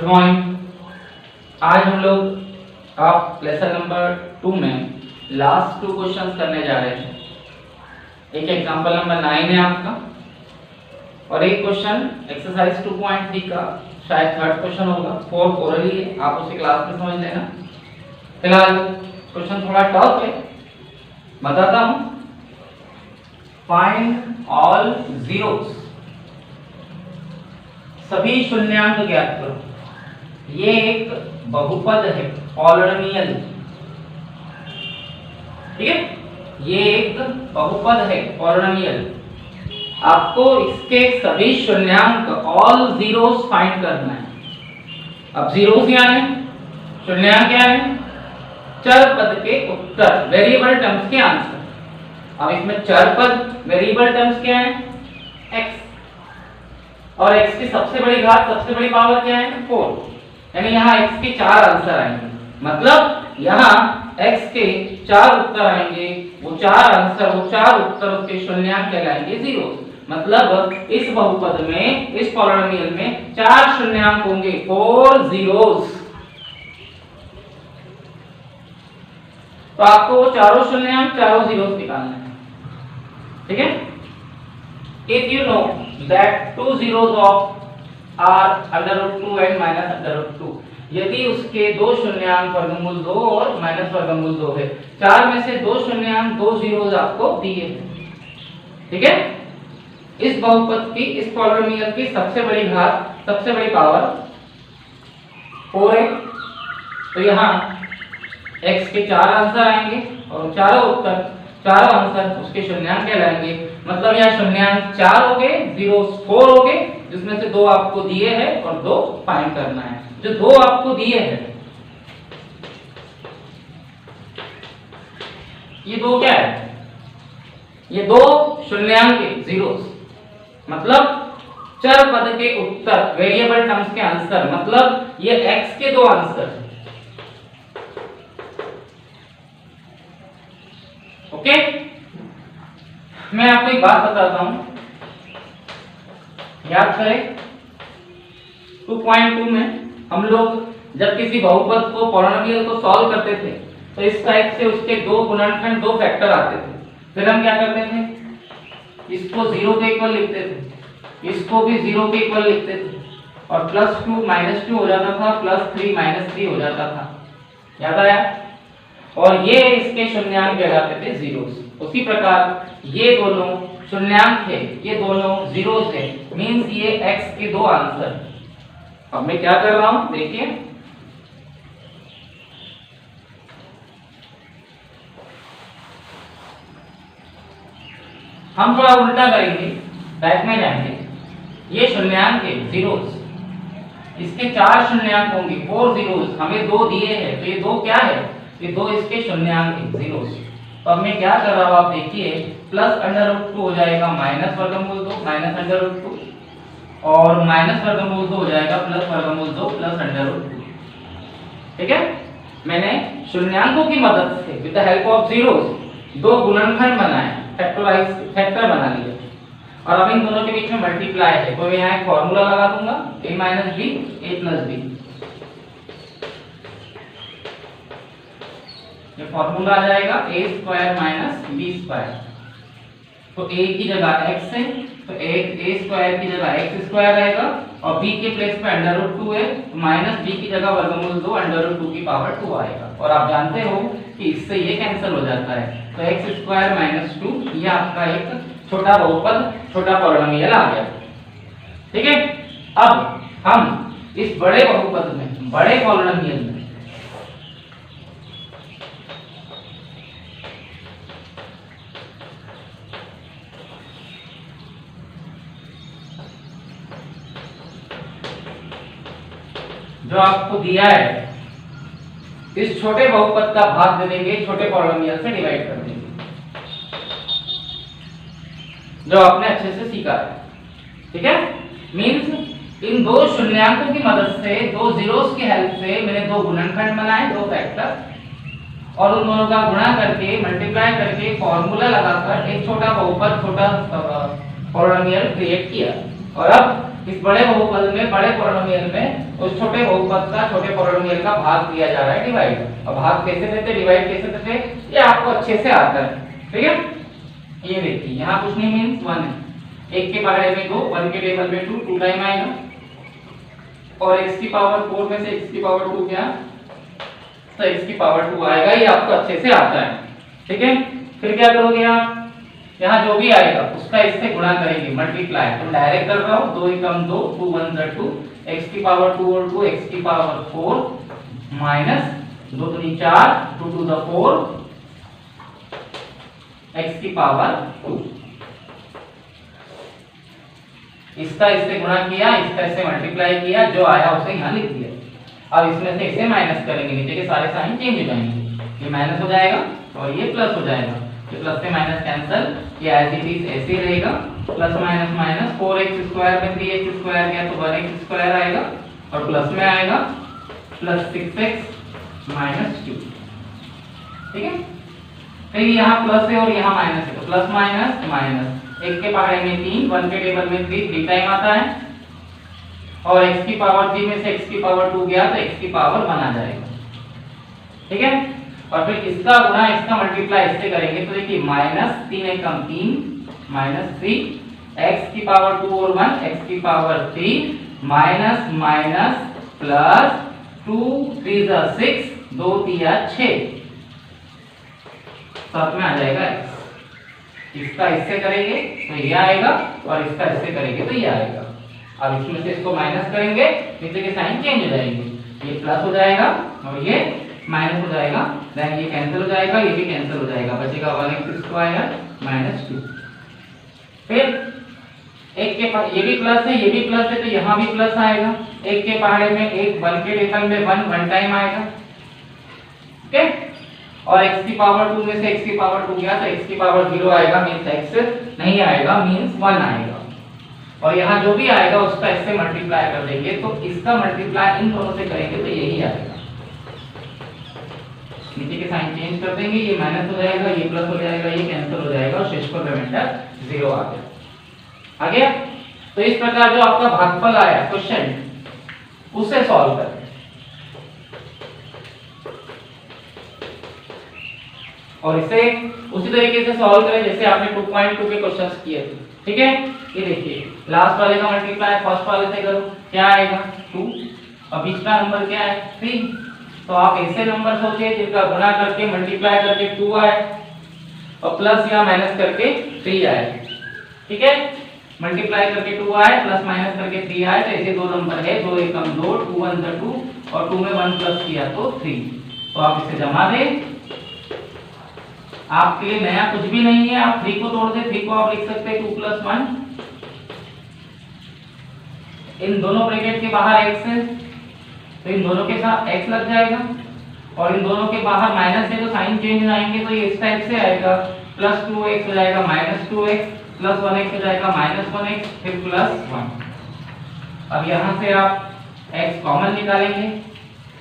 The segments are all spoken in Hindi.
Good morning. आज हम लोग आप लेसन नंबर 2 में लास्ट 2 क्वेश्चंस करने जा रहे हैं। एक एग्जांपल नंबर 9 है आपका और एक क्वेश्चन एक्सरसाइज 2.3 का शायद थर्ड क्वेश्चन होगा। 4 ओरली है, आप उसे क्लास में समझ लेना। फिलहाल क्वेश्चन थोड़ा टफ है, बताता हूं। फाइंड ऑल जीरोस, सभी शून्यांक ज्ञात करो। ये एक बहुपद है, पॉलिनोमियल, ठीक है। ये एक बहुपद है, पॉलिनोमियल। आपको इसके सभी शून्यांक ऑल जीरोस फाइंड करना है। अब जीरोस क्या है, शून्यांक क्या है, चर पद के उत्तर, वेरिएबल टर्म्स के आंसर। अब इसमें चर पद वेरिएबल टर्म्स क्या है, x, और x की सबसे बड़ी घात, सबसे बड़ी पावर क्या है, 4। यानी यहाँ x के 4 आंसर आएंगे। मतलब यहाँ x के 4 उत्तर आएंगे। वो 4 आंसर, वो 4 उत्तर उसके शून्यांक कहलाएंगे जीरो। मतलब इस बहुपद में, इस पॉलिनोमियल में 4 शून्यांक होंगे, 4 जीरोस। तो आपको वो चारों शून्यांक, चारों जीरोस निकालना है, ठीक है। If you know that 2 zeros of are under root 2 and minus under root 2, यदि उसके 2 शून्यांक वर्गमूल 2 और माइनस वर्गमूल 2 है, 4 में से 2 शून्यांक 2 जीरोस आपको दिए हैं, ठीक है। इस बहुपद की, इस पॉलिनोमियल की सबसे बड़ी घात, सबसे बड़ी पावर 4 है। तो यहाँ x के 4 आंसर आएंगे और चारों उत्तर, चारों आंसर उसके शून्यांक कहलाएंगे। मतलब यहाँ शून्यांक 4 हो गए, जीरोस 4 हो गए, जिसमें से 2 आपको दिए हैं और 2 फाइंड करना है। जो 2 आपको दिए हैं, ये 2 क्या है, ये 2 शून्यांक है, जीरोस। मतलब चर पद के उत्तर, वेरिएबल टर्म्स के आंसर। मतलब ये x के 2 आंसर है, ओके। मैं आपको एक बात बताता हूं, याद करें 2.2 में हम लोग जब किसी बहुपद को, पॉलिनोमियल को सॉल्व करते थे, तो इस टाइप से उसके 2 गुणनखंड, 2 फैक्टर आते थे। फिर हम क्या करते थे, इसको 0 के इक्वल लिखते थे, इसको भी 0 के इक्वल लिखते थे, और +2 -2 हो जाता था, +3 -3 हो जाता था। याद आया? और ये इसके शून्यांक कहलाते थे जीरोस। उसी प्रकार ये दोनों शून्यांक है, ये दोनों जीरोस है, मींस ये x के 2 आंसर। अब मैं क्या कर रहा हूं, देखिए, हम थोड़ा उल्टा करेंगे, बैक में जाएंगे। ये शून्यांक है, जीरोस, इसके 4 शून्यांक होंगे, 4 जीरोस। हमें 2 दिए हैं, तो ये 2 क्या है, ये 2 इसके शून्यांक है, जीरोस। तो अब मैं क्या कर रहा हूं, आप देखिए, +√2 हो जाएगा माइनस वर्गमूल 2, -√2, और माइनस वर्गमूल 2 हो जाएगा +वर्गमूल 2 +√2, ठीक है। मैंने शून्यांकों की मदद से, with the help of zeros, 2 गुणनखंड बनाए, फैक्टर बना लिए, और अब इन दोनों के बीच में मल्टीप्लाई है। तो मैं यहाँ एक फॉर्मूला लगा दूंगा, a - b a + b। ये फॉर्मूला आ जाएगा a² - b²। तो a की जगह x है, तो a² की जगह x² रहेगा, और b के प्लेस पे √2 है, तो -b की जगह वर्गमूल 2 √2 की पावर 2 आएगा। और आप जानते हो कि इससे ये कैंसिल हो जाता है, तो x² - 2, ये आपका एक छोटा बहुपद, छोटा पॉलिनोमियल आ गया, ठीक है। अब हम इस बड़े बहुपद में, बड़े पॉलिनोमियल में जो आपको दिया है, इस छोटे बहुपद का भाग दे देंगे, छोटे पॉलिनोमियल से डिवाइड कर देंगे, जो आपने अच्छे से सीखा है, ठीक है। मींस इन 2 शून्यांकों की मदद से, 2 जीरोस की हेल्प से मैंने 2 गुणनखंड बनाए, 2 फैक्टर, और उन दोनों का गुणा करके, मल्टीप्लाई करके, फॉर्मूला लगाकर एक छोटा बहुपद, छोटा पॉलिनोमियल क्रिएट किया। और अब इस बड़े बहुपद में, बड़े पॉलिनोमियल में उस छोटे बहुपद का छोटे पॉलिनोमियल का भाग दिया जा रहा है, डिवाइड। अब भाग कैसे देते, डिवाइड कैसे देते, ये आपको अच्छे से आता है, ठीक है। ये देखिए यहाँ कुछ नहीं, मींस 1 है, 1 के पहाड़े में 2, 1 के टेबल में 2 टाइम आएगा, और x की पावर 4 में से x की पावर 2 क्या, तो x की पावर 2 आएगा, ये आपको अच्छे से आता है, ठीक है। फिर क्या करोगे आप, यहाँ जो भी आएगा उसका इससे गुणा करेंगे, मल्टीप्लाई। तुम डायरेक्ट कर रहे हो, 2 एकम 2, 2 1 2, x की पावर 2 और 2, x की पावर 4 माइनस 2 दूनी 4, 2 टू द 4, x की पावर 2। इसका इससे गुणा किया, इसका इससे मल्टीप्लाई किया, जो आया उसे यहाँ लिख दिया। अब इसमें से इसे माइनस करेंगे, नीचे के सारे साइन चेंज हो जाएंगे, ये माइनस हो जाएगा और ये प्लस हो जाएगा, ये प्लस से माइनस कैंसिल, ये एज इट इज ऐसे ही रहेगा, plus minus minus, 4x square में 3x स्क्वायर गया तो 1x स्क्वायर आएगा, और प्लस में आएगा प्लस 6x माइनस 2, ठीक है। फिर यहाँ प्लस है और यहाँ माइनस है, तो प्लस माइनस माइनस, 1 के पहाड़े में 3, 1 के टेबल में 3 टाइम आता है, और x की पावर 3 में से x की पावर 2 गया तो x की पावर 1 आ जाएगा, ठीक है। और फिर इसका गुणा इसका मल्टीप्लाई इससे करेंगे, तो देखिए माइनस 3 एकम 3 माइनस 3, x की पावर 2 और 1, x की पावर 3 माइनस माइनस प्लस 2 3 जा 6, 2 3 6, साथ में आ जाएगा x। इसका इससे करेंगे तो ये आएगा, और इसका इससे करेंगे तो ये आएगा। अब इसमें से इसको माइनस करेंगे, नीचे के साइन चेंज हो जाएंगे, ये प्लस हो जाएगा और ये माइनस हो जाएगा, देन ये कैंसिल हो जाएगा, ये भी कैंसिल हो जाएगा, बचेगा 1x स्क्वायर माइनस 2। फिर एक के ये भी प्लस है, ये भी प्लस है, तो यहाँ भी प्लस आएगा, 1 के पहाड़े में 1, 1 के टेबल में 1 टाइम आएगा, ओके। और x की पावर 2 में से x की पावर 2 गया तो x की पावर 0 आएगा, मींस x नहीं आएगा, मींस 1 आएगा, और यहाँ जो भी आएगा उसका इससे मल्टीप्लाई कर देंगे, तो इसका मल्टीप्लाई इन दोनों से करेंगे तो यही आएगा। नीचे के साइन चेंज कर देंगे, ये माइनस हो जाएगा, ये प्लस हो जाएगा, ये कैंसिल हो जाएगा, और शेषफल रिमाइंडर 0 आ गया। आ गया। तो इस प्रकार जो आपका भागफल आया क्वेश्चन, उसे सॉल्व करें। और इसे उसी तरीके से सॉल्व करें जैसे आपने 2.2 के क्वेश्चंस किए थे, ठीक है। ये देखिए लास्ट वाले का मल्टीप्लाई फर्स्ट वाले से करो, क्या आएगा 2, और बीच का नंबर क्या है 3। तो आप ऐसे नंबर सोचिए जिनका गुणा करके मल्टीप्लाई करके 2 आए, और प्लस या माइनस करके 3 आए, ठीक है। मल्टीप्लाई करके 2 आए, प्लस माइनस करके 3 आए, तो ऐसे दो नंबर है, 2 एकम 2, 2 1 2, और 2 में 1 प्लस किया तो 3। तो आप इसे जमा दें, आपके लिए नया कुछ भी नहीं है, आप 3 को तोड़ दे, 3 को आप लिख सकते हैं 2 + 1, इन दोनों ब्रैकेट के बाहर x है तो इन दोनों के साथ x लग जाएगा, और इन दोनों के बाहर माइनस है तो साइन चेंज हो जाएंगे, तो ये इस टाइप से आएगा, +2x हो जाएगा -2x, +1x हो जाएगा -1x, फिर +1। अब यहाँ से आप x कॉमन निकालेंगे,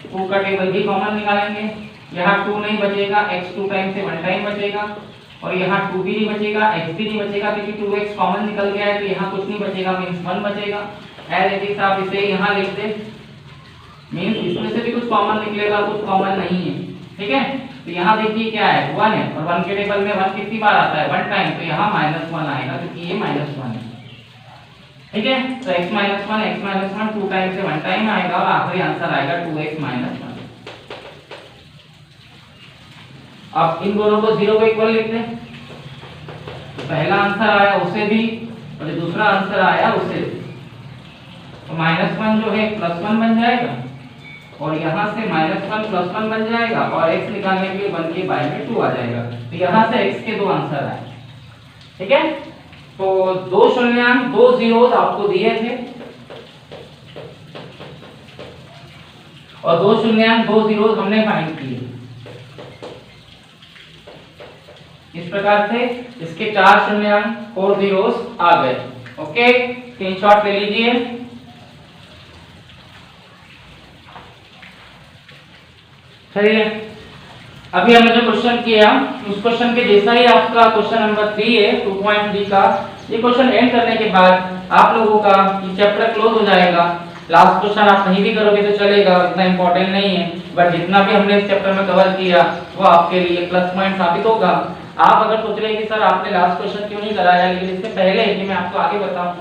2 का टेबल भी कॉमन निकालेंगे, यहाँ 2 नहीं बचेगा, x 2 टाइम से 1 टाइम बचेगा, और यहाँ 2 भी नहीं बचेगा, x भी नहीं बचेगा, क्योंकि 2x कॉमन निकल गया है, तो यहाँ कुछ नहीं बचेगा, मींस 1 बचेगा। एज इट इज आप इसे यहाँ लिख दे, मींस इसमें से भी कुछ कॉमन निकलेगा, कुछ कॉमन नहीं है, ठीक है। तो यहाँ देखिए क्या है 1 है, और 1 के टेबल में 1 कितनी बार आता है 1 टाइम, तो यहाँ -1 आएगा क्योंकि ये -1 है, ठीक है। तो x -1 2 टाइम से 1 टाइम आएगा, और आखिरी आंसर आएगा 2x -1। अब इन दोनों को 0 के इक्वल लिखते हैं, तो पहला आंसर आया उसे भी, और दूसरा आंसर आया उसे भी, तो -1 जो है +1 बन जाएगा, और यहाँ से -1 +1 बन जाएगा, और x निकालने के लिए 1 के बाय में 2 आ जाएगा, तो यहाँ से x के 2 आंसर आए, ठीक है। तो 2 शून्यांक 2 जीरोस आपको दिए थे, और 2 शून्यांक 2 जीरोस हमने फाइंड किए। इस प्रकार से इसके 4 शून्यांक 4 जीरोस आ गए, ओके। स्क्रीनशॉट ले लीजिए। चलिए अभी हमने जो क्वेश्चन किया उस क्वेश्चन के जैसा ही आपका क्वेश्चन नंबर 3 है 2.3 का, ये क्वेश्चन एंड करने के बाद आप लोगों का ये चैप्टर क्लोज हो जाएगा। लास्ट क्वेश्चन आप नहीं भी करोगे तो चलेगा, इतना इंपॉर्टेंट नहीं है, बट जितना भी हमने इस चैप्टर में कवर किया वो आपके लिए प्लस पॉइंट साबित होगा। आप अगर सोच रहे हैं कि सर आपने लास्ट क्वेश्चन क्यों नहीं कराया, लेकिन इससे पहले कि मैं आपको आगे बताऊं,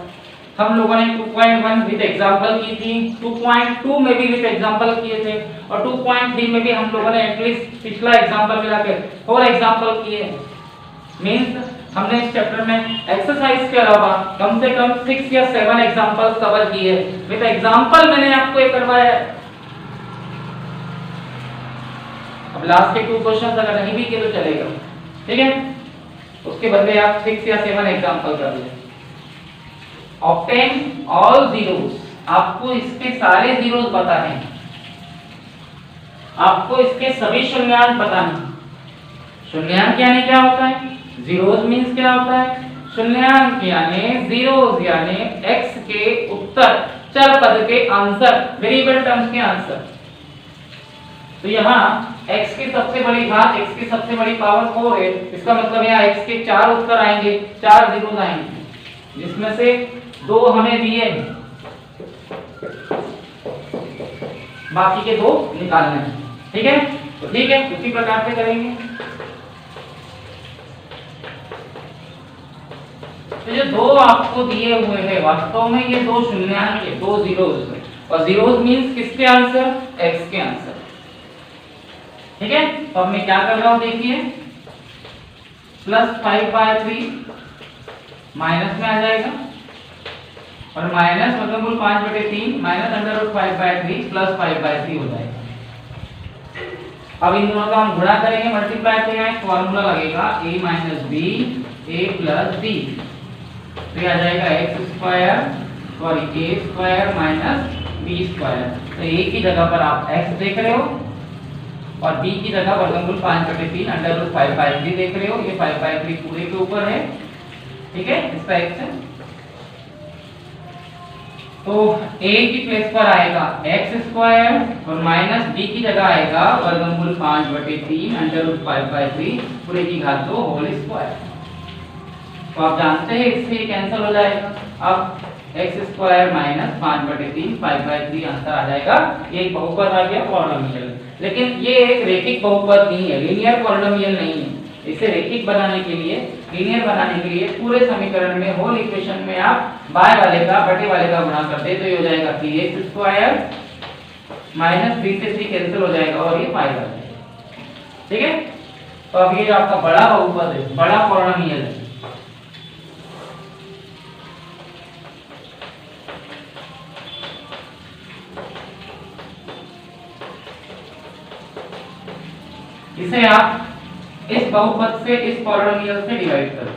हम लोगों ने 2.1 विद एग्जांपल की थी, 2.2 में भी विद एग्जांपल किए थे, और 2.3 में भी हम लोगों ने एटलीस्ट पिछला एग्जांपल मिला के 4 एग्जांपल किए। मींस हमने इस चैप्टर में एक्सरसाइज के अलावा कम से कम 6 या 7 एग्जांपल्स कवर किए। विद एग्जांपल मैंने आपको ये करवाया है। अब लास्ट के 2 क्वेश्चंस अगर नहीं भी किए तो चलेगा, ठीक है, उसके बदले आप 6 या 7 एग्जांपल कर लें। ऑब्टेन ऑल जीरोस, आपको इसके सारे जीरोस बताने हैं, आपको इसके सभी शून्यांक बताने हैं। शून्यांक यानी क्या होता है, जीरोस मींस क्या होता है, शून्यांक यानी जीरोस यानी x के उत्तर, चर पद के आंसर, वेरिएबल टर्म्स के आंसर। तो यहाँ x की सबसे बड़ी घात, x की सबसे बड़ी पावर 4 है, इसका मतलब यहाँ x के 4 उत्तर आएंगे, 4 जीरोस आएंगे, जिसमें से 2 हमें दिए हैं, बाकी के 2 निकालने हैं, ठीक है। तो ठीक है, उसी प्रकार से करेंगे। तो ये 2 आपको दिए हुए हैं, वास्तव में ये 2 शून्यांक है, 2 जीरोस है, और जीरोस मींस किसके आंसर, x के आंसर, ठीक है। तो अब मैं क्या कर रहा हूं, देखिए, +5/3 माइनस में आ जाएगा, और माइनस मतलब 5/3 माइनस √5/3 प्लस 5/3 हो जाएगा। अब इन दोनों का हम गुणा करेंगे, मल्टीप्लाई करेंगे, फॉर्मूला लगेगा a - b a + b, तो ये आ जाएगा x² सॉरी a² - b²। तो a की जगह पर आप x देख रहे हो और b की जगह वर्गमूल 5/3 √5/3 देख रहे हो। ये 5/3 पूरे के ऊपर है, ठीक है, इसका x है। तो a की प्लेस पर आएगा x² और माइनस b की जगह आएगा वर्गमूल 5/3 √5/3 पूरे की घात 2 होल स्क्वायर। तो आप जानते हैं इससे कैंसिल हो जाएगा। अब x² - 5/3 5/3 आंसर आ जाएगा। ये एक बहुपद आ गया, पॉलिनोमियल। लेकिन ये एक रैखिक बहुपद नहीं है, लीनियर पॉलिनोमियल नहीं है। इसे रैखिक बनाने के लिए, लीनियर बनाने के लिए पूरे समीकरण में, होल इक्वेशन में आप बाय वाले का बटे वाले का गुणा कर दे तो ये हो जाएगा 3x² माइनस 3 से 3 कैंसिल हो जाएगा और ये 5 आ जाएगा, ठीक है। तो अब ये जो आपका बड़ा बहुपद है, बड़ा पॉलिनोमियल है, इसे आप इस बहुपद से, इस पॉलिनोमियल से डिवाइड कर दो,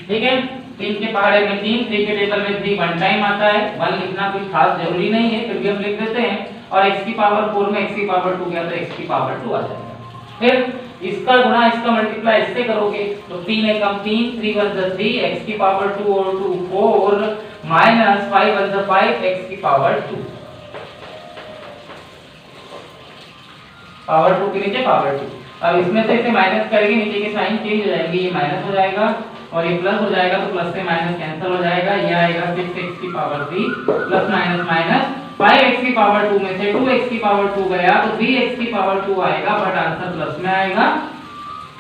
ठीक है। 3 के पहाड़े में 3, 3 के टेबल में 3 वन टाइम आता है। 1 लिखना कोई खास जरूरी नहीं है, फिर भी हम लिख देते हैं। और x की पावर 4 में x की पावर 2 गया तो x की पावर 2 आ जाएगा। फिर इसका गुणा, इसका मल्टीप्लाई इससे करोगे तो 3 एकम 3, 3 वन 3, x की पावर 2 और 2 4 माइनस 5 वन 5, x की पावर 2, पावर 2 के नीचे पावर 2। अब इसमें से इसे माइनस करेंगे, नीचे के साइन चेंज हो जाएंगे, ये माइनस हो जाएगा और ये प्लस हो जाएगा, तो प्लस से माइनस कैंसिल हो जाएगा। ये आएगा 6x की power 3 plus minus minus 5x की पावर 2 में से 2x की पावर 2 गया तो 3x की पावर 2 आएगा, बट आंसर प्लस में आएगा,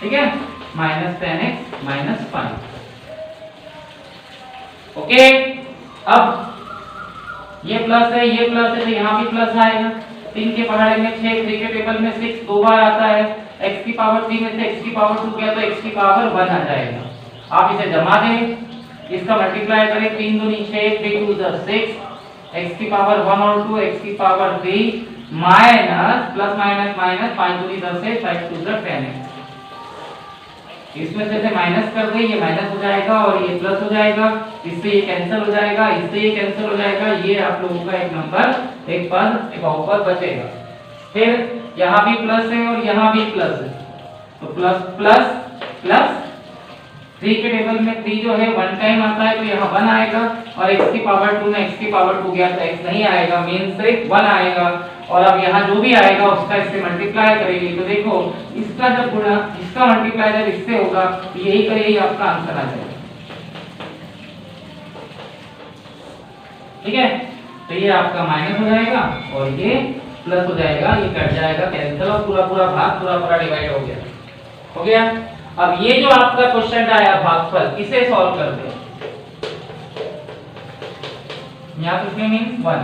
ठीक है, माइनस 10x माइनस 5। ओके, अब ये प्लस है, ये प्लस है, तो यहाँ भी प्लस आएगा। 3 के पहाड़े में 6, 3 के टेबल में 6 दो बार आता है। x की पावर 3 में से x की पावर 2 गया तो x की पावर 1 आ जाएगा। आप इसे जमा दें, इसका मल्टीप्लाई करें, 3 दूनी 6, 3 2 6, x की पावर 1 और 2, x की power 3 minus plus minus minus 5 दूनी 10 है, 5 2 10x। इसमें से माइनस कर दे, ये माइनस हो जाएगा और ये प्लस हो जाएगा, इससे ये कैंसिल हो जाएगा, इससे ये कैंसिल हो जाएगा। ये आप लोगों का एक नंबर, एक पद, एक बहुपद बचेगा। फिर यहाँ भी प्लस है और यहाँ भी प्लस है, तो प्लस प्लस प्लस 3 के टेबल में 3 जो है 1 टाइम आता है तो यहाँ 1 आएगा, और x की पावर 2 में x की पावर 2 गया तो x नहीं आएगा, मीन सिर्फ 1 आएगा। और अब यहाँ जो भी आएगा उसका इससे मल्टीप्लाई करेंगे तो देखो इसका जब गुणा इसका मल्टीप्लाई जब इससे होगा तो यही का यही आपका आंसर आ जाएगा। ठीक है, तो ये आपका माइनस हो जाएगा और ये प्लस हो जाएगा, ये कट जाएगा कैंसिल और पूरा पूरा भाग पूरा पूरा डिवाइड हो गया। हो गया। अब ये जो आपका क्वेश्चन आया भागफल, इसे सॉल्व करते हैं। यहाँ पे मींस 1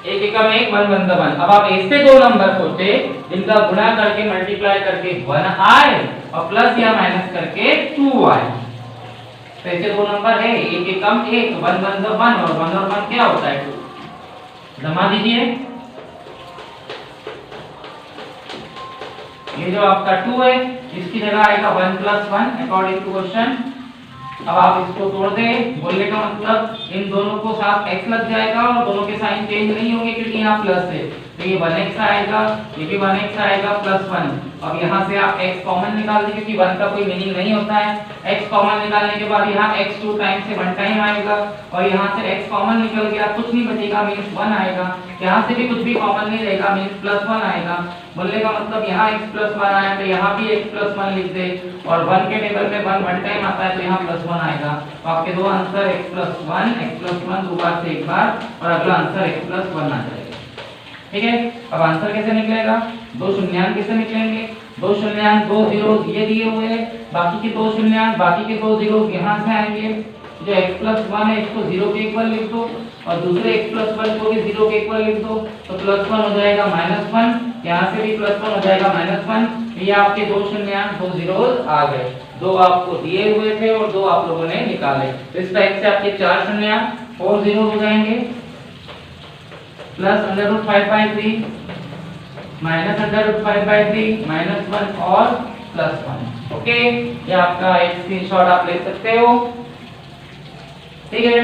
एक एकम एक 1 1 1। अब आप ऐसे दो नंबर सोचे इनका गुणा करके मल्टीप्लाई करके 1 आए और प्लस या माइनस करके 2 आए। तो ऐसे दो नंबर है एक एकम एक 1 1 1 और 1 और 1 क्या होता है 2। जमा दीजिए, ये जो आपका 2 है इसकी जगह आएगा 1 + 1 अकॉर्डिंग टू क्वेश्चन। अब आप इसको तोड़ दें, बोलने का मतलब इन दोनों को साथ x लग जाएगा और दोनों के साइन चेंज नहीं होंगे क्योंकि यहाँ प्लस है, तो ये 1x आएगा, ये भी 1x आएगा +1। अब यहाँ से आप x कॉमन निकाल दीजिए क्योंकि 1 का कोई मीनिंग नहीं होता है। x कॉमन निकालने के बाद यहाँ x 2 टाइम से 1 टाइम आएगा और यहाँ से x कॉमन निकल गया, कुछ नहीं बचेगा मींस 1 आएगा। यहाँ से भी कुछ भी कॉमन नहीं रहेगा मींस +1 आएगा। बोलने का मतलब यहाँ x + 1 आया तो यहाँ भी x + 1 लिख दे और 1 के टेबल में 1 टाइम आता है तो यहाँ +1 आएगा। तो आपके दो आंसर x + 1 दो बार से एक बार और अगला आंसर x + 1 आ जाएगा। ठीक है, अब आंसर कैसे निकलेगा, दो शून्यांक कैसे निकलेंगे, दो शून्यांक दो जीरोस ये दिए हुए हैं, बाकी के दो शून्यांक बाकी के दो जीरोस यहाँ से आएंगे। जो x + 1 है इसको 0 के इक्वल लिख दो और दूसरे x + 1 को भी 0 के इक्वल लिख दो तो +1 हो जाएगा -1, यहाँ से भी +1 हो जाएगा -1। ये आपके दो शून्यांक दो जीरोस आ गए, दो आपको दिए हुए थे और दो आप लोगों ने निकाले। तो इस टाइप से आपके चार शून्यांक 4 जीरोस हो जाएंगे प्लस √5/3 -√5/3 -1 और +1। ओके, ये आपका एक स्क्रीनशॉट आप ले सकते हो। ठीक है।